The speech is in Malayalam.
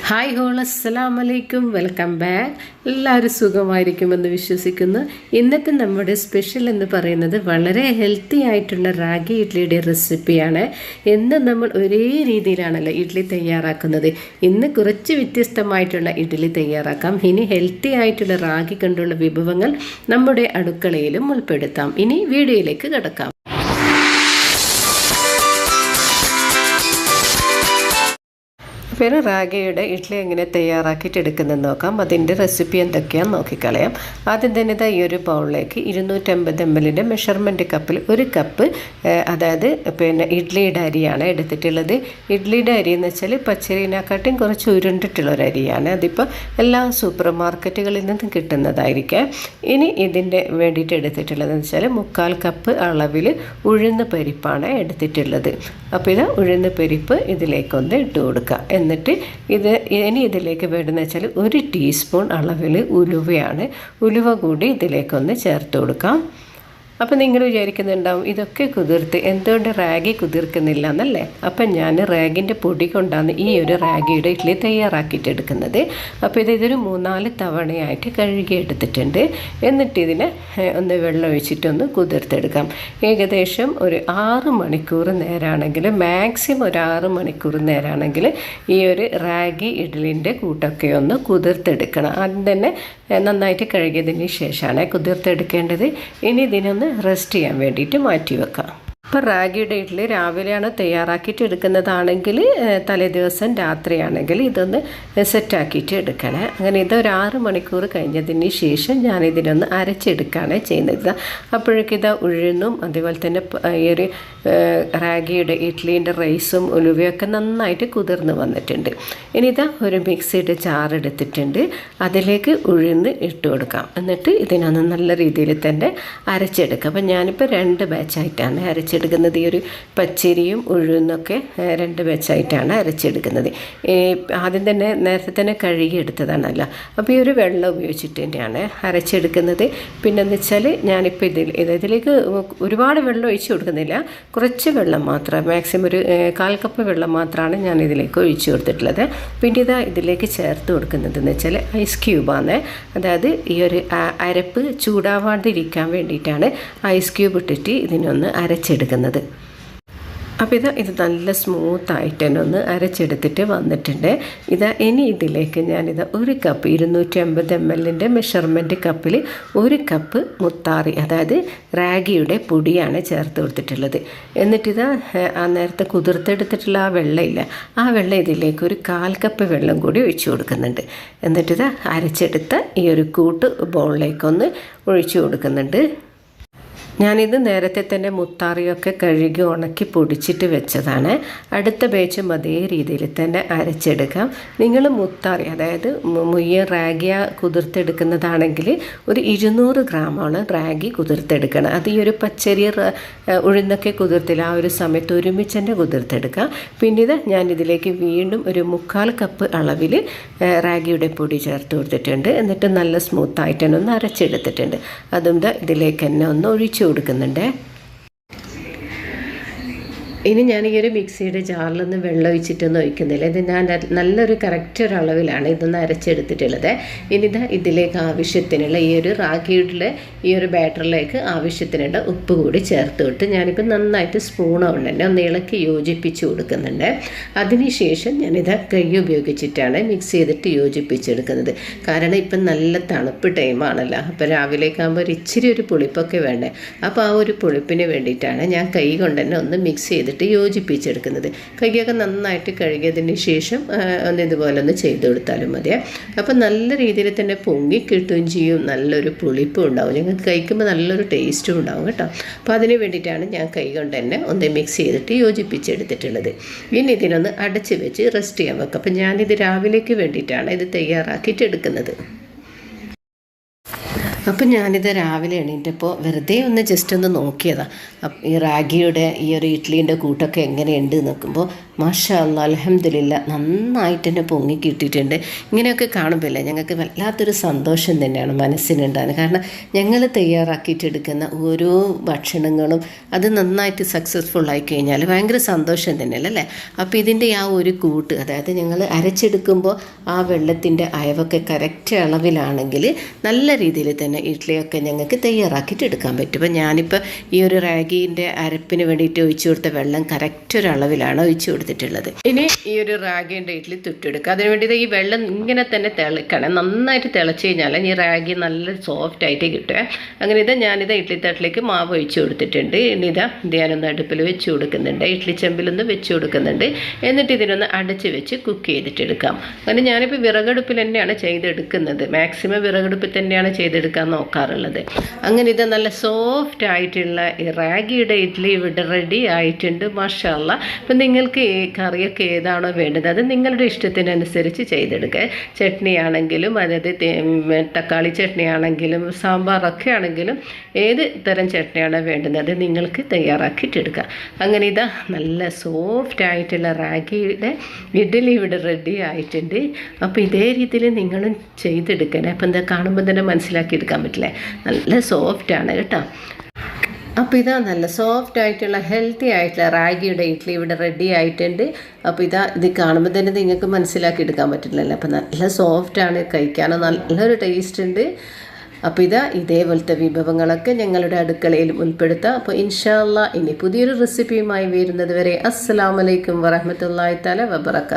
ഹായ് ഹോൾ, അസ്സലാമു അലൈക്കും. Welcome back. എല്ലാവരും സുഖമായിരിക്കുമെന്ന് വിശ്വസിക്കുന്നു. ഇന്നത്തെ നമ്മുടെ സ്പെഷ്യൽ എന്ന് പറയുന്നത് വളരെ ഹെൽത്തി ആയിട്ടുള്ള റാഗി ഇഡ്ഡലിയുടെ റെസിപ്പിയാണ്. എന്നും നമ്മൾ ഒരേ രീതിയിലാണല്ലോ ഇഡ്ഡലി തയ്യാറാക്കുന്നത്. ഇന്ന് കുറച്ച് വ്യത്യസ്തമായിട്ടുള്ള ഇഡ്ഡലി തയ്യാറാക്കാം. ഇനി ഹെൽത്തി ആയിട്ടുള്ള റാഗി കൊണ്ടുള്ള വിഭവങ്ങൾ നമ്മുടെ അടുക്കളയിലും ഉൾപ്പെടുത്താം. ഇനി വീഡിയോയിലേക്ക് കടക്കാം. പിന്നെ റാഗിയുടെ ഇഡ്ഡലി എങ്ങനെ തയ്യാറാക്കിയിട്ട് എടുക്കുന്നതെന്ന് നോക്കാം. അതിൻ്റെ റെസിപ്പി എന്തൊക്കെയാണെന്ന് നോക്കിക്കളയാം. ആദ്യം തന്നെ ഈ ഒരു ബൗളിലേക്ക് 250 ml മെഷർമെൻറ്റ് കപ്പിൽ ഒരു കപ്പ് അതായത് ഇഡ്ഡലിയുടെ അരിയാണ് എടുത്തിട്ടുള്ളത്. ഇഡ്ഡലിയുടെ അരി എന്ന് വെച്ചാൽ പച്ചരിനെക്കാട്ടും കുറച്ച് ഉരുണ്ടിട്ടുള്ള ഒരു അരിയാണ്. അതിപ്പോൾ എല്ലാ സൂപ്പർ മാർക്കറ്റുകളിൽ നിന്നും കിട്ടുന്നതായിരിക്കാം. ഇനി ഇതിൻ്റെ വേണ്ടിയിട്ട് എടുത്തിട്ടുള്ളതെന്ന് വെച്ചാൽ 1/4 കപ്പ് അളവിൽ ഉഴുന്ന് പരിപ്പാണ് എടുത്തിട്ടുള്ളത്. അപ്പോൾ ഇത് ഉഴുന്ന് പരിപ്പ് ഇതിലേക്കൊന്ന് ഇട്ട് കൊടുക്കുക. എന്നിട്ട് ഇനി ഇതിലേക്ക് വേണ്ടതെന്ന് വെച്ചാൽ 1 ടീസ്പൂൺ അളവിൽ ഉലുവയാണ്. ഉലുവ കൂടി ഇതിലേക്കൊന്ന് ചേർത്ത് കൊടുക്കാം. അപ്പം നിങ്ങൾ വിചാരിക്കുന്നുണ്ടാവും ഇതൊക്കെ കുതിർത്ത് എന്തുകൊണ്ട് റാഗി കുതിർക്കുന്നില്ല എന്നല്ലേ. അപ്പം ഞാൻ റാഗിൻ്റെ പൊടി കൊണ്ടാണ് ഈ ഒരു റാഗിയുടെ ഇഡ്ഡലി തയ്യാറാക്കിയിട്ട് എടുക്കുന്നത്. അപ്പോൾ ഇതൊരു 3-4 തവണയായിട്ട് കഴുകി എടുത്തിട്ടുണ്ട്. എന്നിട്ട് ഇതിനെ ഒന്ന് വെള്ളം ഒഴിച്ചിട്ടൊന്ന് കുതിർത്തെടുക്കാം. ഏകദേശം ഒരു 6 മണിക്കൂർ നേരമാണെങ്കിൽ, മാക്സിമം ഒരു 6 മണിക്കൂർ നേരമാണെങ്കിൽ ഈ ഒരു റാഗി ഇഡ്ഡലിൻ്റെ കൂട്ടൊക്കെ ഒന്ന് കുതിർത്തെടുക്കണം. ആദ്യം തന്നെ നന്നായിട്ട് കഴുകിയതിന് ശേഷമാണ് കുതിർത്തെടുക്കേണ്ടത്. ഇനി ഇതിനൊന്ന് റെസ്റ്റ് ചെയ്യാൻ വേണ്ടിയിട്ട് മാറ്റി വെക്കാം. ഇപ്പോൾ റാഗിയുടെ ഇഡ്ഡലി രാവിലെയാണ് തയ്യാറാക്കിയിട്ട് എടുക്കുന്നതാണെങ്കിൽ, തലേദിവസം രാത്രിയാണെങ്കിൽ ഇതൊന്ന് സെറ്റാക്കിയിട്ട് എടുക്കണേ. അങ്ങനെ ഇതൊരു 6 മണിക്കൂർ കഴിഞ്ഞതിന് ശേഷം ഞാനിതിനൊന്ന് അരച്ചെടുക്കുകയാണ് ചെയ്യുന്നത്. അപ്പോഴേക്കിത് ഉഴുന്നും അതുപോലെ തന്നെ ഈ ഒരു റാഗിയുടെ ഇഡ്ഡലീൻ്റെ റൈസും ഉലുവയൊക്കെ നന്നായിട്ട് കുതിർന്ന് വന്നിട്ടുണ്ട്. ഇനി ഒരു മിക്സിയുടെ ജാർ എടുത്തിട്ടുണ്ട്. അതിലേക്ക് ഉഴുന്ന് ഇട്ട് കൊടുക്കാം. എന്നിട്ട് ഇതിനൊന്ന് നല്ല രീതിയിൽ തന്നെ അരച്ചെടുക്കാം. അപ്പം ഞാനിപ്പോൾ 2 ബാച്ചായിട്ടാണ് അരച്ചെടുക്കുന്നത്. ഈ ഒരു പച്ചരിയും ഉഴുന്നൊക്കെ 2 ബാച്ചായിട്ടാണ് അരച്ചെടുക്കുന്നത്. ആദ്യം തന്നെ നേരത്തെ തന്നെ കഴുകിയെടുത്തതാണല്ലോ. അപ്പോൾ ഈ ഒരു വെള്ളം ഉപയോഗിച്ചിട്ട് തന്നെയാണ് അരച്ചെടുക്കുന്നത്. പിന്നെന്ന് വെച്ചാൽ ഞാനിപ്പോൾ ഇതിലേക്ക് ഒരുപാട് വെള്ളം ഒഴിച്ച് കൊടുക്കുന്നില്ല. കുറച്ച് വെള്ളം മാത്രം, മാക്സിമം ഒരു 1/4 കപ്പ് വെള്ളം മാത്രമാണ് ഞാൻ ഇതിലേക്ക് ഒഴിച്ച് കൊടുത്തിട്ടുള്ളത്. പിന്നെ ഇതിലേക്ക് ചേർത്ത് കൊടുക്കുന്നതെന്ന് വെച്ചാൽ ഐസ് ക്യൂബാണ്. അതായത് ഈ ഒരു അരപ്പ് ചൂടാവാണ്ടിരിക്കാൻ വേണ്ടിയിട്ടാണ് ഐസ് ക്യൂബ് ഇട്ടിട്ട് ഇതിനൊന്ന് അരച്ചെടുക്കുന്നത്. അപ്പോൾ ഇത് നല്ല സ്മൂത്തായിട്ട് തന്നെ ഒന്ന് അരച്ചെടുത്തിട്ട് വന്നിട്ടുണ്ട്. ഇനി ഇതിലേക്ക് ഞാനിത് 1 കപ്പ് 250 ml മെഷർമെൻറ്റ് കപ്പിൽ 1 കപ്പ് മുത്താറി, അതായത് റാഗിയുടെ പൊടിയാണ് ചേർത്ത് കൊടുത്തിട്ടുള്ളത്. എന്നിട്ട് ആ നേരത്തെ കുതിർത്തെടുത്തിട്ടുള്ള ആ വെള്ളമില്ല, ആ വെള്ളം ഇതിലേക്ക് ഒരു 1/4 കപ്പ് വെള്ളം കൂടി ഒഴിച്ചു കൊടുക്കുന്നുണ്ട്. എന്നിട്ട് അരച്ചെടുത്ത ഈ ഒരു കൂട്ട് ബൗളിലേക്കൊന്ന് ഒഴിച്ചു കൊടുക്കുന്നുണ്ട്. ഞാനിത് നേരത്തെ തന്നെ മുത്താറിയൊക്കെ കഴുകി ഉണക്കി പൊടിച്ചിട്ട് വെച്ചതാണ്. അടുത്ത ബാച്ചും അതേ രീതിയിൽ തന്നെ അരച്ചെടുക്കാം. നിങ്ങൾ മുത്താറി, അതായത് മുയ്യ റാഗിയ കുതിർത്തെടുക്കുന്നതാണെങ്കിൽ ഒരു 200 ഗ്രാമാണ് റാഗി കുതിർത്തെടുക്കണം. അത് ഈ ഒരു പച്ചരി ഉഴുന്നൊക്കെ കുതിർത്തില്ല, ആ ഒരു സമയത്ത് ഒരുമിച്ച് തന്നെ കുതിർത്തെടുക്കാം. പിന്നെ ഞാനിതിലേക്ക് വീണ്ടും ഒരു 1/4 കപ്പ് അളവിൽ റാഗിയുടെ പൊടി ചേർത്ത് കൊടുത്തിട്ടുണ്ട്. എന്നിട്ട് നല്ല സ്മൂത്തായിട്ട് തന്നെ ഒന്ന് അരച്ചെടുത്തിട്ടുണ്ട്. അതും ഇതിലേക്ക് തന്നെ ഒന്ന് ഒഴിച്ചു കൊടുക്കുന്നുണ്ട്. ഇനി ഞാൻ ഈ ഒരു മിക്സിയുടെ ജാറിലൊന്നും വെള്ളം ഒഴിച്ചിട്ടൊന്നും ഒഴിക്കുന്നില്ല. ഇത് ഞാൻ നല്ലൊരു കറക്റ്റ് ഒരു അളവിലാണ് ഇതൊന്ന് അരച്ചെടുത്തിട്ടുള്ളത്. ഇനി ഇതിലേക്ക് ആവശ്യത്തിനുള്ള ഈ ഒരു റാഗിയുടെ ഈ ഒരു ബാറ്ററിലേക്ക് ആവശ്യത്തിനുള്ള ഉപ്പ് കൂടി ചേർത്ത് വിട്ട് ഞാനിപ്പോൾ നന്നായിട്ട് സ്പൂൺ കൊണ്ട് തന്നെ ഒന്ന് ഇളക്കി യോജിപ്പിച്ച് കൊടുക്കുന്നുണ്ട്. അതിനുശേഷം ഞാനിത് കൈ ഉപയോഗിച്ചിട്ടാണ് മിക്സ് ചെയ്തിട്ട് യോജിപ്പിച്ചെടുക്കുന്നത്. കാരണം ഇപ്പം നല്ല തണുപ്പ് ടൈമാണല്ലോ. അപ്പോൾ രാവിലേക്കാകുമ്പോൾ ഒരു ഇച്ചിരി ഒരു പുളിപ്പൊക്കെ വേണ്ടേ. അപ്പോൾ ആ ഒരു പുളിപ്പിന് വേണ്ടിയിട്ടാണ് ഞാൻ കൈ കൊണ്ട് തന്നെ ഒന്ന് മിക്സ് ചെയ്തിട്ട് യോജിപ്പിച്ചെടുക്കുന്നത്. കൈയൊക്കെ നന്നായിട്ട് കഴുകിയതിന് ശേഷം ഒന്ന് ഇതുപോലെ ഒന്ന് ചെയ്ത് കൊടുത്താലും മതി. അപ്പം നല്ല രീതിയിൽ തന്നെ പൊങ്ങി കിട്ടുകയും ചെയ്യും, നല്ലൊരു പുളിപ്പും ഉണ്ടാവും, ഞങ്ങൾക്ക് കഴിക്കുമ്പോൾ നല്ലൊരു ടേസ്റ്റും ഉണ്ടാവും കേട്ടോ. അപ്പോൾ അതിന് വേണ്ടിയിട്ടാണ് ഞാൻ കൈ കൊണ്ട് തന്നെ ഒന്ന് മിക്സ് ചെയ്തിട്ട് യോജിപ്പിച്ചെടുത്തിട്ടുള്ളത്. ഇനി ഇതിനൊന്ന് അടച്ച് വെച്ച് റെസ്റ്റ് ചെയ്യാൻ വെക്കാം. അപ്പം ഞാനിത് രാവിലേക്ക് വേണ്ടിയിട്ടാണ് ഇത് തയ്യാറാക്കിയിട്ട് എടുക്കുന്നത്. അപ്പം ഞാനിത് രാവിലെ എണീറ്റപ്പോൾ വെറുതെ ഒന്ന് ജസ്റ്റ് ഒന്ന് നോക്കിയതാണ് ഈ റാഗിയുടെ ഈ ഒരു ഇഡ്ഡലീൻ്റെ കൂട്ടൊക്കെ എങ്ങനെയുണ്ട് നോക്കുമ്പോൾ മാഷാ അല്ലാ അൽഹംദുലില്ലാ നന്നായിട്ട് തന്നെ പൊങ്ങി കിട്ടിയിട്ടുണ്ട്. ഇങ്ങനെയൊക്കെ കാണുമ്പോഴല്ലേ ഞങ്ങൾക്ക് വല്ലാത്തൊരു സന്തോഷം തന്നെയാണ് മനസ്സിനുണ്ടാകുന്നത്. കാരണം ഞങ്ങൾ തയ്യാറാക്കിയിട്ടെടുക്കുന്ന ഓരോ ഭക്ഷണങ്ങളും അത് നന്നായിട്ട് സക്സസ്ഫുള്ളായി കഴിഞ്ഞാൽ ഭയങ്കര സന്തോഷം തന്നെയല്ലേ അല്ലേ. അപ്പോൾ ഇതിൻ്റെ ആ ഒരു കൂട്ട്, അതായത് ഞങ്ങൾ അരച്ചെടുക്കുമ്പോൾ ആ വെള്ളത്തിൻ്റെ അയവൊക്കെ കറക്റ്റ് അളവിലാണെങ്കിൽ നല്ല രീതിയിൽ തന്നെ ഇഡ്ഡലിയൊക്കെ ഞങ്ങൾക്ക് തയ്യാറാക്കിയിട്ട് എടുക്കാൻ പറ്റും. അപ്പോൾ ഞാനിപ്പോൾ ഈ ഒരു റാഗീൻ്റെ അരപ്പിന് വേണ്ടിയിട്ട് ഒഴിച്ചു കൊടുത്ത വെള്ളം കറക്റ്റ് ഒരു അളവിലാണ് ഒഴിച്ചു കൊടുത്തിട്ടുള്ളത്. ഇനി ഈ ഒരു റാഗീൻ്റെ ഇഡ്ഡലി തുട്ടെടുക്കുക. അതിന് വേണ്ടിയിട്ട് ഈ വെള്ളം ഇങ്ങനെ തന്നെ തിളക്കണം. നന്നായിട്ട് തിളച്ച് കഴിഞ്ഞാൽ ഈ റാഗി നല്ല സോഫ്റ്റ് ആയിട്ട് കിട്ടുക. അങ്ങനെ ഞാനിത് ഇഡ്ഡലി തട്ടിലേക്ക് മാവ് ഒഴിച്ചു കൊടുത്തിട്ടുണ്ട്. ഇനി ഞാനൊന്ന് അടുപ്പിൽ വെച്ച് കൊടുക്കുന്നുണ്ട്, ഇഡ്ഡലി ചെമ്പിലൊന്ന് വെച്ച് കൊടുക്കുന്നുണ്ട്. എന്നിട്ട് ഇതിനൊന്ന് അടച്ച് വെച്ച് കുക്ക് ചെയ്തിട്ടെടുക്കാം. അങ്ങനെ ഞാനിപ്പോൾ വിറകടുപ്പിൽ തന്നെയാണ് ചെയ്തെടുക്കുന്നത്. മാക്സിമം വിറകടുപ്പിൽ തന്നെയാണ് ചെയ്തെടുക്കാൻ നോക്കാറുള്ളത്. അങ്ങനെ നല്ല സോഫ്റ്റ് ആയിട്ടുള്ള ഈ റാഗിയുടെ ഇഡ്ഡലി ഇവിടെ റെഡി ആയിട്ടുണ്ട്. മാഷാ അല്ലാ. അപ്പം നിങ്ങൾക്ക് ഈ കറിയൊക്കെ ഏതാണോ വേണ്ടത് അത് നിങ്ങളുടെ ഇഷ്ടത്തിനനുസരിച്ച് ചെയ്തെടുക്കുക. ചട്നി ആണെങ്കിലും, അതായത് തക്കാളി ചട്നി ആണെങ്കിലും, സാമ്പാറൊക്കെ ആണെങ്കിലും ഏത് തരം ചട്നിയാണോ വേണ്ടത് അത് നിങ്ങൾക്ക് തയ്യാറാക്കിയിട്ടെടുക്കുക. അങ്ങനെ നല്ല സോഫ്റ്റ് ആയിട്ടുള്ള റാഗിയുടെ ഇഡ്ഡലി ഇവിടെ റെഡി ആയിട്ടുണ്ട്. അപ്പോൾ ഇതേ രീതിയിൽ നിങ്ങളും ചെയ്തെടുക്കണേ. അപ്പം കാണുമ്പോൾ തന്നെ മനസ്സിലാക്കിയെടുക്കാൻ പറ്റില്ലേ, നല്ല സോഫ്റ്റാണ് കേട്ടോ. അപ്പോൾ നല്ല സോഫ്റ്റ് ആയിട്ടുള്ള ഹെൽത്തി ആയിട്ടുള്ള റാഗിയുടെ ഇഡ്ഡലി ഇവിടെ റെഡി ആയിട്ടുണ്ട്. അപ്പോൾ ഇത് കാണുമ്പോൾ തന്നെ നിങ്ങൾക്ക് മനസ്സിലാക്കി എടുക്കാൻ പറ്റില്ലല്ലോ. അപ്പോൾ നല്ല സോഫ്റ്റാണ്, കഴിക്കാനും നല്ലൊരു ടേസ്റ്റ് ഉണ്ട്. അപ്പോൾ ഇതേപോലത്തെ വിഭവങ്ങളൊക്കെ ഞങ്ങളുടെ അടുക്കളയിൽ ഉൾപ്പെടുത്താം. അപ്പോൾ ഇൻഷാ അല്ലാ ഇനി പുതിയൊരു റെസിപ്പിയുമായി വരുന്നത് വരെ അസ്സലാമു അലൈക്കും വറഹ്മത്തുള്ളാഹി തആല വബറകാതുഹു.